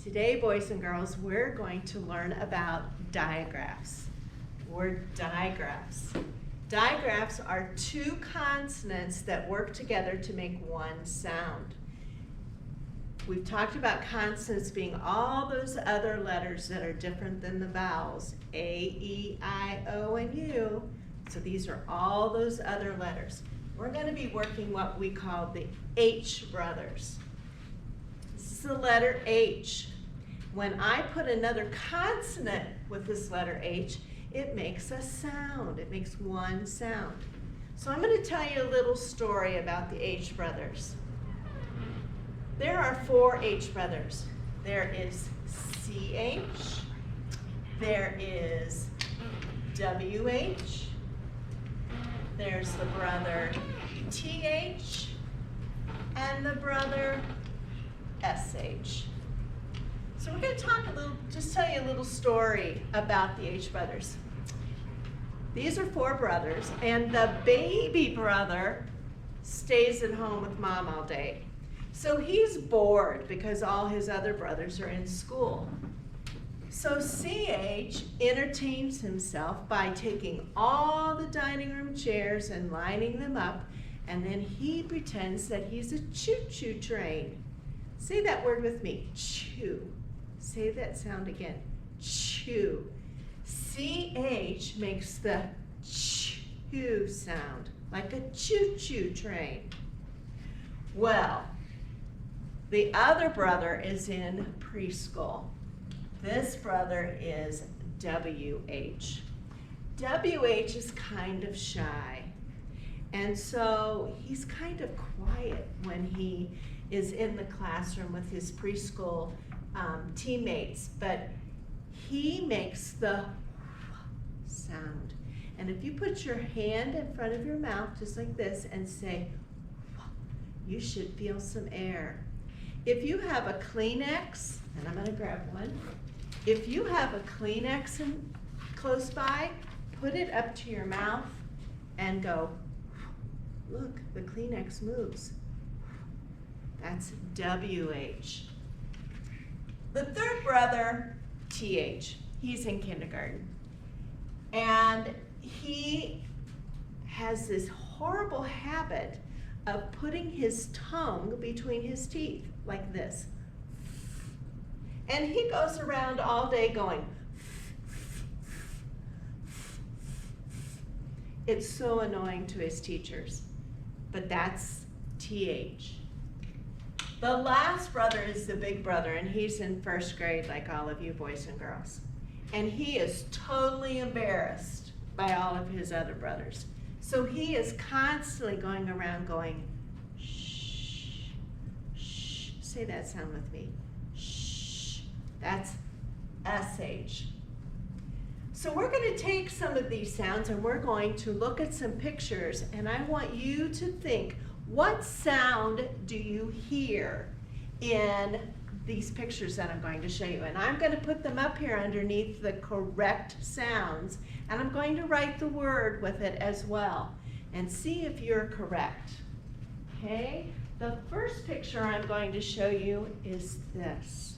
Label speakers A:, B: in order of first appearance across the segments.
A: Today, boys and girls, we're going to learn about digraphs. Word digraphs. Digraphs are two consonants that work together to make one sound. We've talked about consonants being all those other letters that are different than the vowels. A, E, I, O, and U. So these are all those other letters. We're going to be working what we call the H brothers. This is the letter H. When I put another consonant with this letter H, it makes a sound. It makes one sound. So I'm going to tell you a little story about the H brothers. There are four H brothers. There is CH, there is WH, there's the brother TH, and the brother SH. So we're going to talk a little, just tell you a little story about the H brothers. These are four brothers, and the baby brother stays at home with mom all day. So he's bored because all his other brothers are in school. So CH entertains himself by taking all the dining room chairs and lining them up, and then he pretends that he's a choo-choo train. Say that word with me, chew. Say that sound again, chew. CH makes the chew sound, like a choo-choo train. Well, the other brother is in preschool. This brother is WH. WH is kind of shy, and so he's kind of quiet when he is in the classroom with his preschool teammates, but he makes the sound. And if you put your hand in front of your mouth just like this and say, you should feel some air. If you have a Kleenex, and I'm going to grab one, if you have a Kleenex close by, put it up to your mouth and go, look, the Kleenex moves. That's WH. The third brother, TH, he's in kindergarten. And he has this horrible habit of putting his tongue between his teeth, like this. And he goes around all day going, it's so annoying to his teachers, but that's TH. The last brother is the big brother, and he's in first grade like all of you boys and girls. And he is totally embarrassed by all of his other brothers. So he is constantly going around going, shh, shh. Say that sound with me. Shh. That's SH. So we're going to take some of these sounds and we're going to look at some pictures, and I want you to think, what sound do you hear in these pictures that I'm going to show you? And I'm going to put them up here underneath the correct sounds, and I'm going to write the word with it as well and see if you're correct. Okay? The first picture I'm going to show you is this.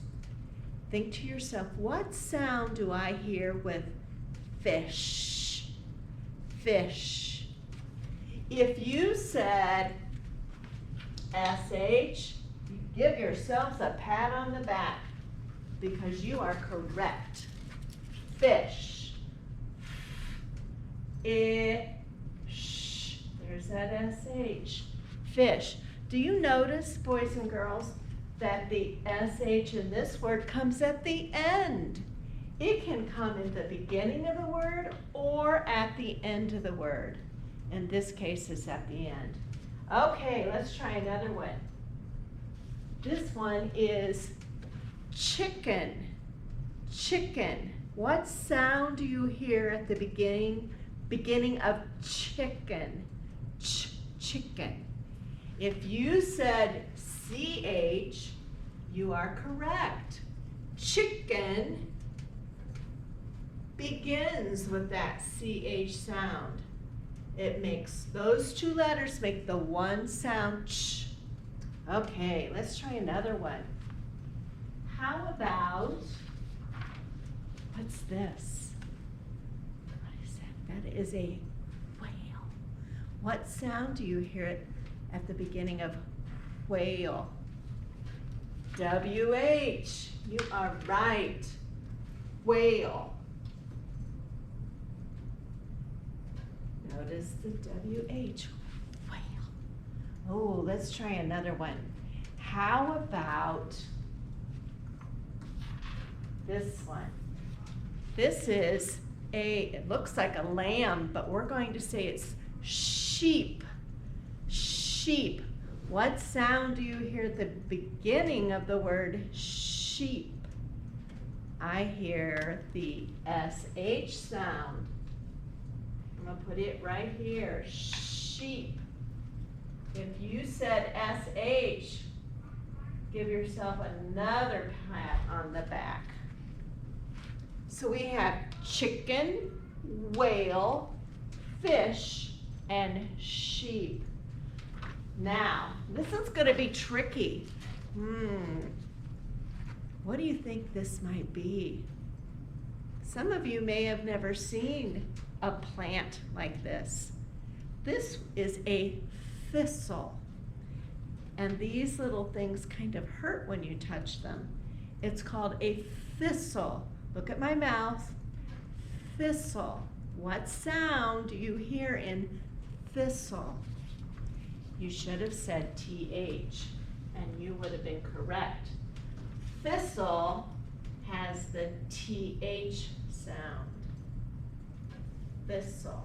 A: Think to yourself, what sound do I hear with fish? Fish. If you said SH, you give yourselves a pat on the back because you are correct. Fish. Ish. There's that SH. Fish. Do you notice, boys and girls, that the SH in this word comes at the end? It can come in the beginning of the word or at the end of the word. In this case, it's at the end. Okay, let's try another one. This one is chicken. Chicken. What sound do you hear at the beginning of chicken? Chicken. If you said CH, you are correct. Chicken begins with that CH sound. It makes, those two letters make the one sound ch. Okay, let's try another one. how about, what's this? What is that? That is a whale. What sound do you hear at the beginning of whale? W-H. You are right. Whale. Notice the W-H. Whale. Oh, let's try another one. How about this one? This is it looks like a lamb, but we're going to say it's sheep. Sheep. What sound do you hear at the beginning of the word sheep? I hear the SH sound. I'm going to put it right here. Sheep. If you said SH, give yourself another pat on the back. So we have chicken, whale, fish, and sheep. Now, this is going to be tricky. What do you think this might be? Some of you may have never seen a plant like this. This is a thistle. And these little things kind of hurt when you touch them. It's called a thistle. Look at my mouth. Thistle. What sound do you hear in thistle? You should have said TH, and you would have been correct. Thistle has the TH sound. Thistle.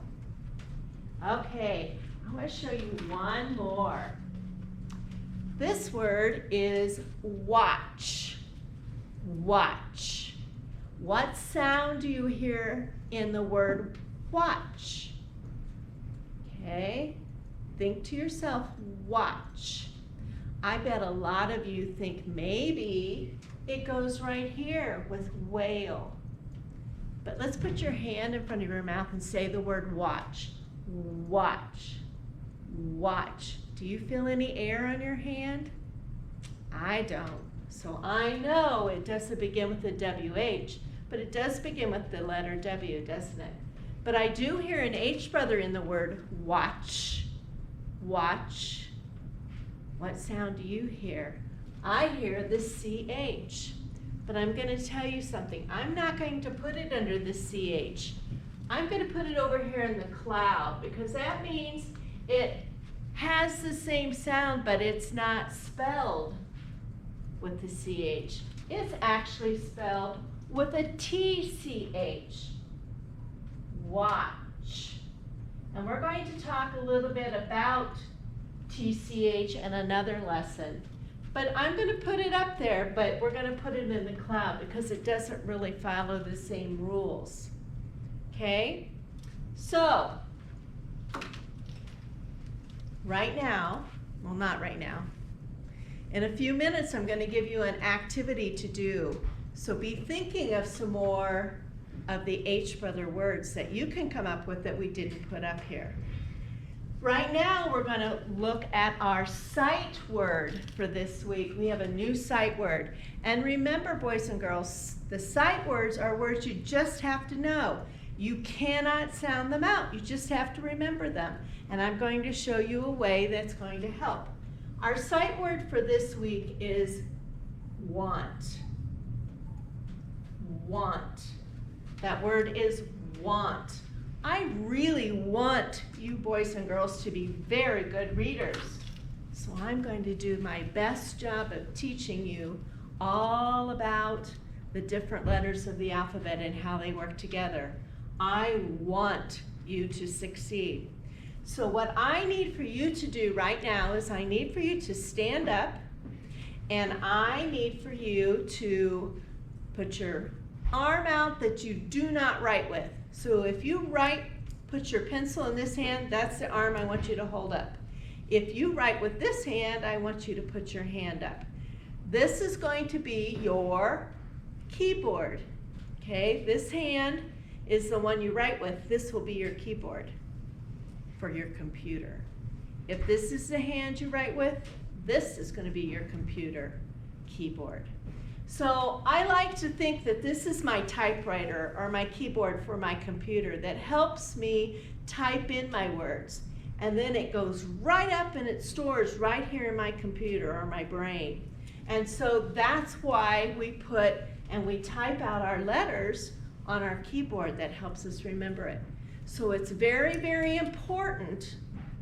A: Okay, I want to show you one more. This word is watch. Watch. What sound do you hear in the word watch? Okay, think to yourself, watch. I bet a lot of you think maybe it goes right here with whale. But let's put your hand in front of your mouth and say the word watch. Watch. Watch. Do you feel any air on your hand? I don't. So I know it doesn't begin with the WH, but it does begin with the letter W, doesn't it? But I do hear an H brother in the word watch. Watch. What sound do you hear? I hear the CH. But I'm going to tell you something. I'm not going to put it under the CH. I'm going to put it over here in the cloud because that means it has the same sound, but it's not spelled with the CH. It's actually spelled with a TCH. Watch. And we're going to talk a little bit about TCH in another lesson. But I'm going to put it up there, but we're going to put it in the cloud because it doesn't really follow the same rules. Okay? So, right now, well, not right now. In a few minutes, I'm going to give you an activity to do. So be thinking of some more of the H brother words that you can come up with that we didn't put up here. Right now, we're going to look at our sight word for this week. We have a new sight word. And remember, boys and girls, the sight words are words you just have to know. You cannot sound them out. You just have to remember them. And I'm going to show you a way that's going to help. Our sight word for this week is want. Want. That word is want. I really want you boys and girls to be very good readers. So I'm going to do my best job of teaching you all about the different letters of the alphabet and how they work together. I want you to succeed. So what I need for you to do right now is I need for you to stand up, and I need for you to put your arm out that you do not write with. So if you write, put your pencil in this hand, that's the arm I want you to hold up. If you write with this hand, I want you to put your hand up. This is going to be your keyboard. Okay, this hand is the one you write with. This will be your keyboard for your computer. If this is the hand you write with, this is going to be your computer. keyboard. So I like to think that this is my typewriter or my keyboard for my computer that helps me type in my words. And then it goes right up and it stores right here in my computer or my brain. And so that's why we put and we type out our letters on our keyboard. That helps us remember it. So it's very, very important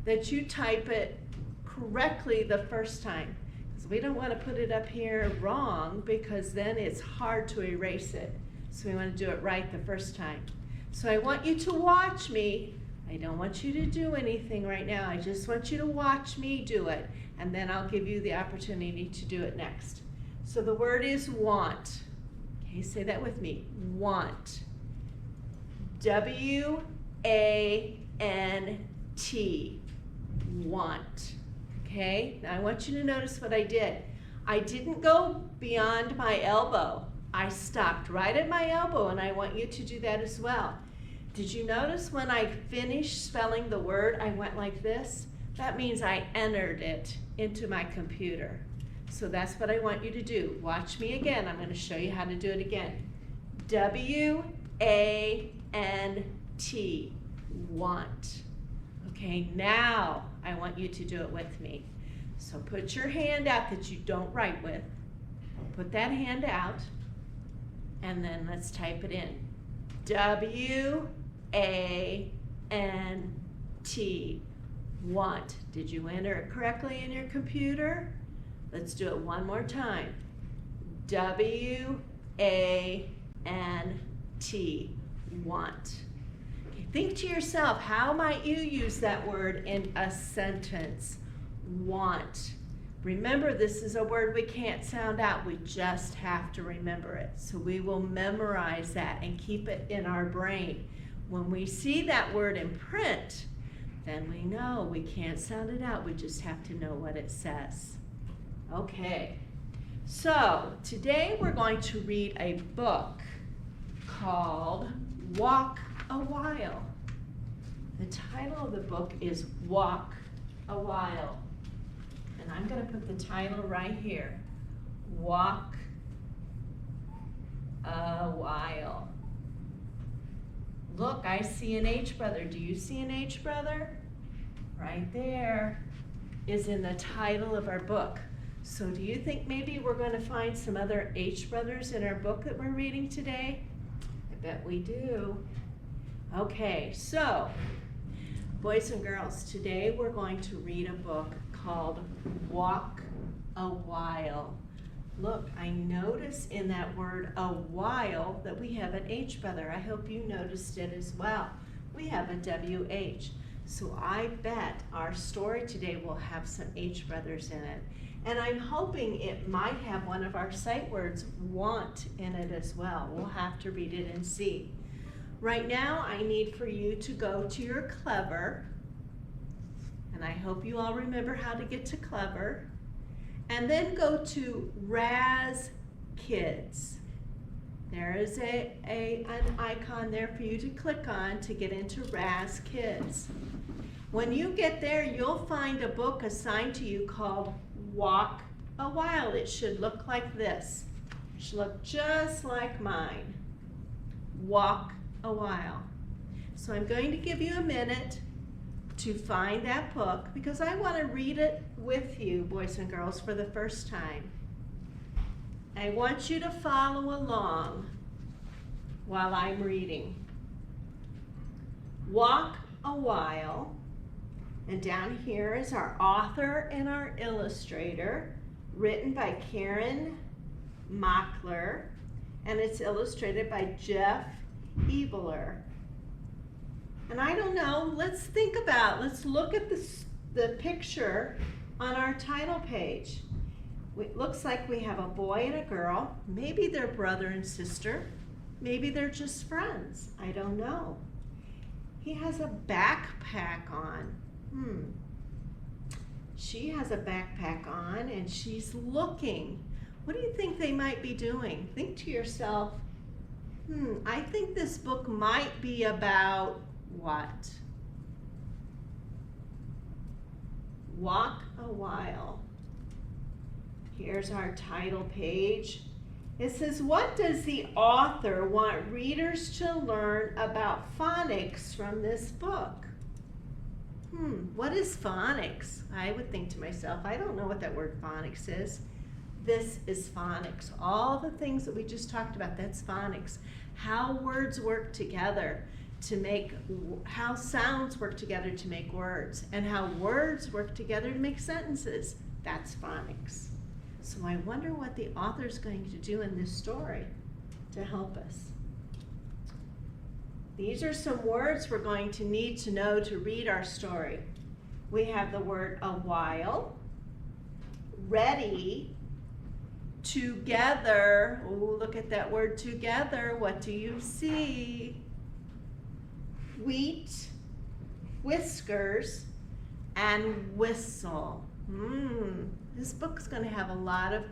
A: that you type it correctly the first time. Because we don't want to put it up here wrong, because then it's hard to erase it. So we want to do it right the first time. So I want you to watch me. I don't want you to do anything right now. I just want you to watch me do it. And then I'll give you the opportunity to do it next. So the word is want. Okay, say that with me. Want. W-A-N-T. Want. Okay, now I want you to notice what I did. I didn't go beyond my elbow. I stopped right at my elbow, and I want you to do that as well. Did you notice when I finished spelling the word, I went like this? That means I entered it into my computer. So that's what I want you to do. Watch me again. I'm going to show you how to do it again. W-A-N-T. Want. Okay, now I want you to do it with me. So put your hand out that you don't write with. Put that hand out, and then let's type it in. W-A-N-T. Want. Did you enter it correctly in your computer? Let's do it one more time. W-A-N-T. Want. Okay, think to yourself, how might you use that word in a sentence? Want. Remember, this is a word we can't sound out. We just have to remember it. So we will memorize that and keep it in our brain. When we see that word in print, then we know we can't sound it out. We just have to know what it says. Okay, so today we're going to read a book called Walk a While. The title of the book is Walk a While. And I'm going to put the title right here. Walk a While. Look, I see an H brother. Do you see an H brother? Right there is in the title of our book. So do you think maybe we're going to find some other H brothers in our book that we're reading today? I bet we do. Okay, so boys and girls, today we're going to read a book called Walk a While. Look, I notice in that word a while that we have an H brother. I hope you noticed it as well. We have a WH. So I bet our story today will have some H brothers in it. And I'm hoping it might have one of our sight words, want, in it as well. We'll have to read it and see. Right now, I need for you to go to your Clever. And I hope you all remember how to get to Clever. And then go to Raz Kids. There is an icon there for you to click on to get into Raz Kids. When you get there, you'll find a book assigned to you called Walk a While. It should look like this. It should look just like mine. Walk a While. So I'm going to give you a minute to find that book because I want to read it with you, boys and girls, for the first time. I want you to follow along while I'm reading. Walk a While, and down here is our author and our illustrator, written by Karen Mockler, and it's illustrated by Jeff Ebeler. And I don't know, let's look at the picture on our title page. It looks like we have a boy and a girl. Maybe they're brother and sister. Maybe they're just friends. I don't know. He has a backpack on. She has a backpack on and she's looking. What do you think they might be doing? Think to yourself, I think this book might be about what? Walk a While. Here's our title page. It says, what does the author want readers to learn about phonics from this book? What is phonics? I would think to myself, I don't know what that word phonics is. This is phonics. All the things that we just talked about, that's phonics. How words work together to make, how sounds work together to make words, and how words work together to make sentences. That's phonics. So I wonder what the author's going to do in this story to help us. These are some words we're going to need to know to read our story. We have the word a while, ready, together. Oh, look at that word together. What do you see? Wheat, whiskers, and whistle. This book's going to have a lot of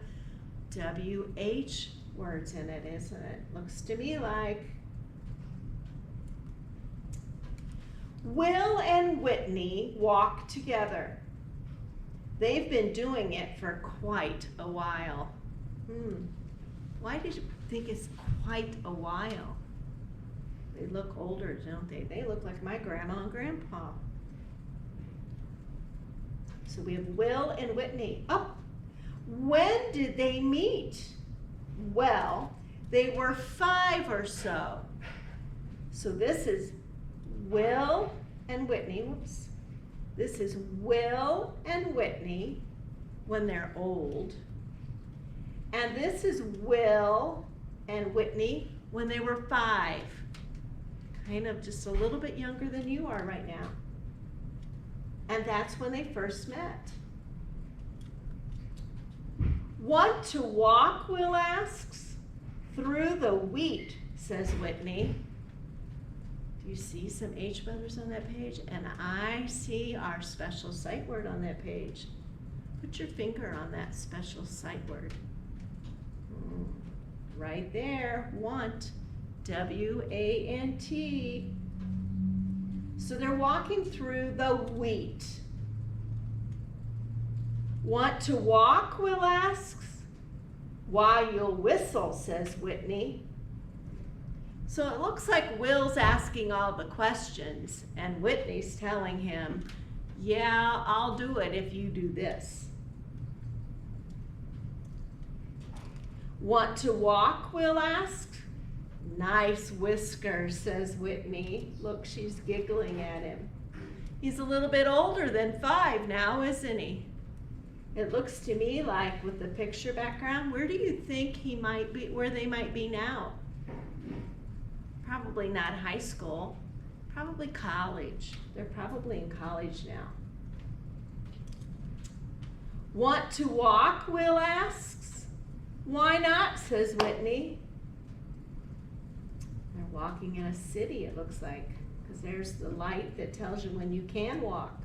A: WH words in it, isn't it? Looks to me like. Will and Whitney walk together. They've been doing it for quite a while. Why did you think it's quite a while? They look older, don't they? They look like my grandma and grandpa. So we have Will and Whitney. Oh, when did they meet? Well, they were 5 or so. So this is Will and Whitney. Whoops. This is Will and Whitney when they're old. And this is Will and Whitney when they were 5. Kind of just a little bit younger than you are right now. And that's when they first met. Want to walk, Will asks. Through the wheat, says Whitney. Do you see some H letters on that page? And I see our special sight word on that page. Put your finger on that special sight word. Right there, want, W-A-N-T. So they're walking through the wheat. Want to walk, Will asks. Why, you'll whistle, says Whitney. So it looks like Will's asking all the questions and Whitney's telling him, yeah, I'll do it if you do this. Want to walk, Will asks. Nice whiskers, says Whitney. Look, she's giggling at him. He's a little bit older than 5 now, isn't he? It looks to me like with the picture background, where do you think he might be, where they might be now? Probably not high school, probably college. They're probably in college now. Want to walk, Will asks. Why not, says Whitney. They're walking in a city, it looks like, because there's the light that tells you when you can walk.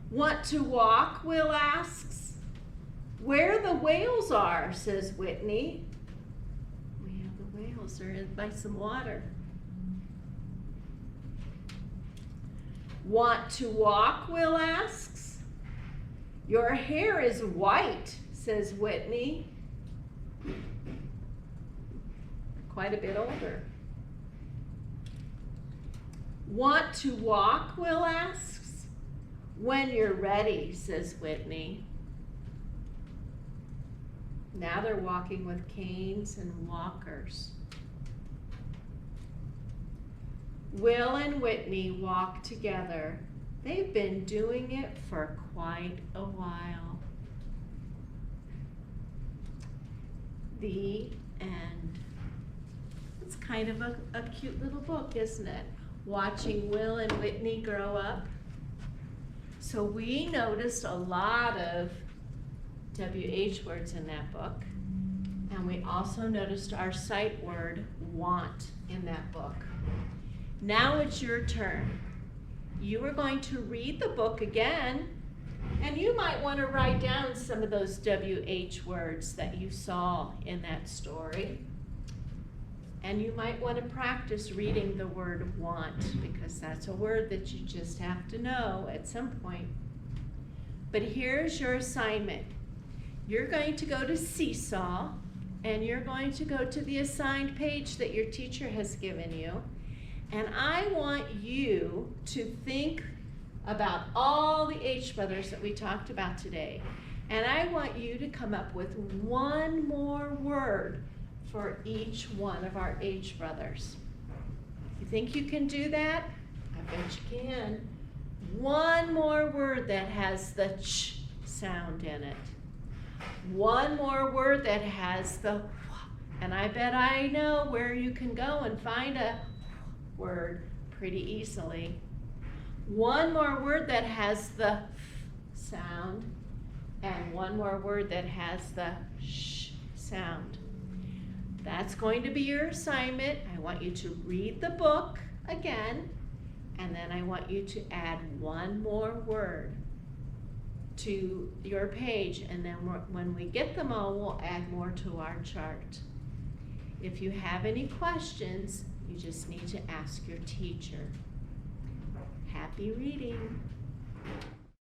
A: Want to walk, Will asks. Where the whales are, says Whitney. We have the whales, they're in by some water. Want to walk, Will asks. Your hair is white, says Whitney. Quite a bit older. Want to walk, Will asks. When you're ready, says Whitney. Now they're walking with canes and walkers. Will and Whitney walk together. They've been doing it for quite a while. The end. It's kind of a cute little book, isn't it? Watching Will and Whitney grow up. So we noticed a lot of WH words in that book. And we also noticed our sight word, want, in that book. Now it's your turn. You are going to read the book again, and you might want to write down some of those WH words that you saw in that story. And you might want to practice reading the word want, because that's a word that you just have to know at some point. But here's your assignment. you're going to go to Seesaw, and you're going to go to the assigned page that your teacher has given you. And I want you to think about all the H brothers that we talked about today. And I want you to come up with one more word for each one of our H brothers. You think you can do that? I bet you can. One more word that has the ch sound in it. One more word that has the wh, and I bet I know where you can go and find a word pretty easily. One more word that has the f sound, and one more word that has the sh sound. That's going to be your assignment. I want you to read the book again, and then I want you to add one more word to your page, and then when we get them all, we'll add more to our chart. If you have any questions, you just need to ask your teacher. Happy reading.